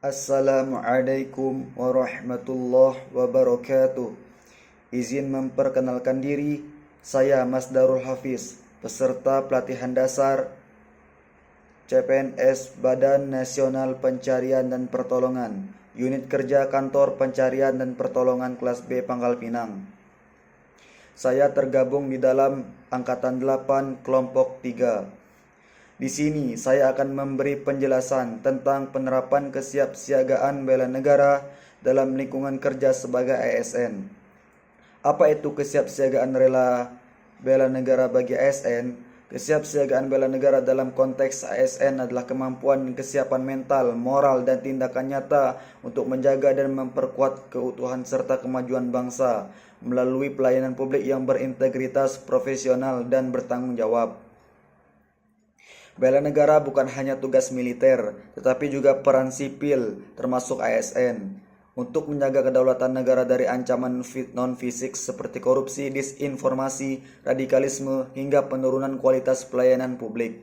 Assalamualaikum warahmatullahi wabarakatuh. Izin memperkenalkan diri, saya Mas Darul Hafiz, peserta pelatihan dasar CPNS Badan Nasional Pencarian dan Pertolongan, Unit Kerja Kantor Pencarian dan Pertolongan kelas B Pangkal Pinang. Saya tergabung di dalam Angkatan 8 Kelompok 3. Di sini saya akan memberi penjelasan tentang penerapan kesiapsiagaan bela negara dalam lingkungan kerja sebagai ASN. Apa itu kesiapsiagaan bela negara bagi ASN? Kesiapsiagaan bela negara dalam konteks ASN adalah kemampuan dan kesiapan mental, moral, dan tindakan nyata untuk menjaga dan memperkuat keutuhan serta kemajuan bangsa melalui pelayanan publik yang berintegritas, profesional, dan bertanggung jawab. Bela negara bukan hanya tugas militer, tetapi juga peran sipil, termasuk ASN, untuk menjaga kedaulatan negara dari ancaman non-fisik seperti korupsi, disinformasi, radikalisme, hingga penurunan kualitas pelayanan publik.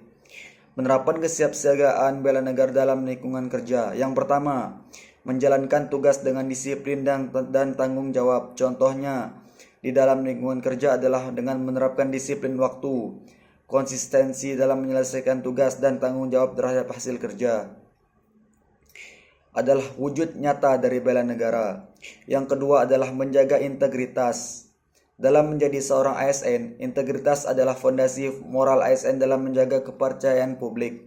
Penerapan kesiapsiagaan bela negara dalam lingkungan kerja. Yang pertama, menjalankan tugas dengan disiplin dan tanggung jawab. Contohnya, di dalam lingkungan kerja adalah dengan menerapkan disiplin waktu, konsistensi dalam menyelesaikan tugas, dan tanggung jawab terhadap hasil kerja adalah wujud nyata dari bela negara. Yang kedua adalah menjaga integritas. Dalam menjadi seorang ASN, integritas adalah fondasi moral ASN dalam menjaga kepercayaan publik.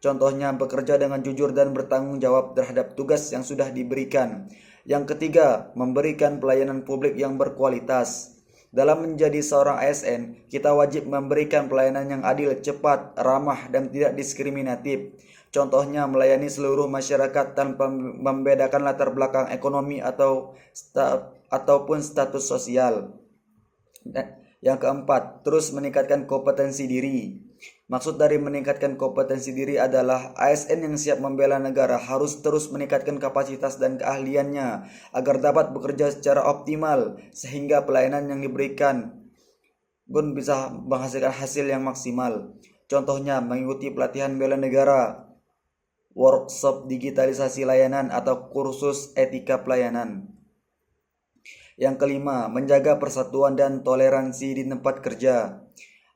Contohnya bekerja dengan jujur dan bertanggung jawab terhadap tugas yang sudah diberikan. Yang ketiga, memberikan pelayanan publik yang berkualitas. Dalam menjadi seorang ASN, kita wajib memberikan pelayanan yang adil, cepat, ramah, dan tidak diskriminatif. Contohnya melayani seluruh masyarakat tanpa membedakan latar belakang ekonomi ataupun status sosial. Yang keempat, terus meningkatkan kompetensi diri. Maksud dari meningkatkan kompetensi diri adalah ASN yang siap membela negara harus terus meningkatkan kapasitas dan keahliannya agar dapat bekerja secara optimal sehingga pelayanan yang diberikan pun bisa menghasilkan hasil yang maksimal. Contohnya mengikuti pelatihan bela negara, workshop digitalisasi layanan, atau kursus etika pelayanan. Yang kelima, menjaga persatuan dan toleransi di tempat kerja.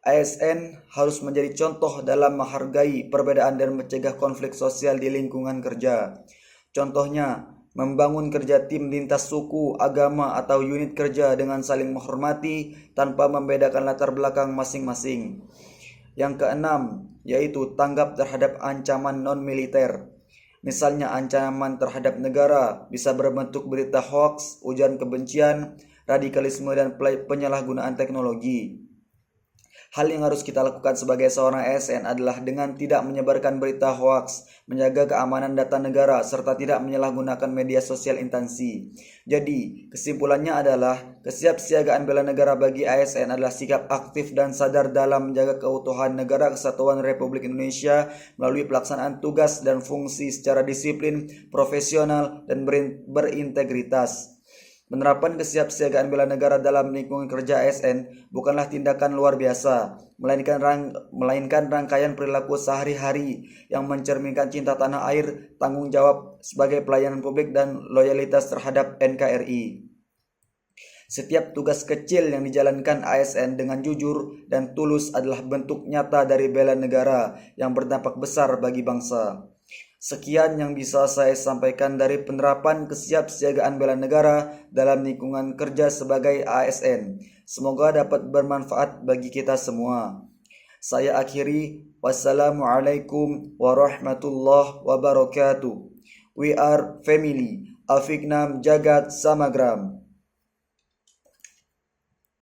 ASN harus menjadi contoh dalam menghargai perbedaan dan mencegah konflik sosial di lingkungan kerja. Contohnya, membangun kerja tim lintas suku, agama, atau unit kerja dengan saling menghormati tanpa membedakan latar belakang masing-masing. Yang keenam, yaitu tanggap terhadap ancaman non-militer. Misalnya ancaman terhadap negara bisa berbentuk berita hoax, ujaran kebencian, radikalisme, dan penyalahgunaan teknologi. Hal yang harus kita lakukan sebagai seorang ASN adalah dengan tidak menyebarkan berita hoax, menjaga keamanan data negara, serta tidak menyalahgunakan media sosial instansi. Jadi, kesimpulannya adalah kesiapsiagaan bela negara bagi ASN adalah sikap aktif dan sadar dalam menjaga keutuhan negara kesatuan Republik Indonesia melalui pelaksanaan tugas dan fungsi secara disiplin, profesional, dan berintegritas. Penerapan kesiapsiagaan bela negara dalam lingkungan kerja ASN bukanlah tindakan luar biasa, melainkan rangkaian perilaku sehari-hari yang mencerminkan cinta tanah air, tanggung jawab sebagai pelayanan publik, dan loyalitas terhadap NKRI. Setiap tugas kecil yang dijalankan ASN dengan jujur dan tulus adalah bentuk nyata dari bela negara yang berdampak besar bagi bangsa. Sekian yang bisa saya sampaikan dari penerapan kesiapsiagaan bela negara dalam lingkungan kerja sebagai ASN. Semoga dapat bermanfaat bagi kita semua. Saya akhiri, wassalamualaikum warahmatullahi wabarakatuh. We are family, Afiknam Jagat Samagram.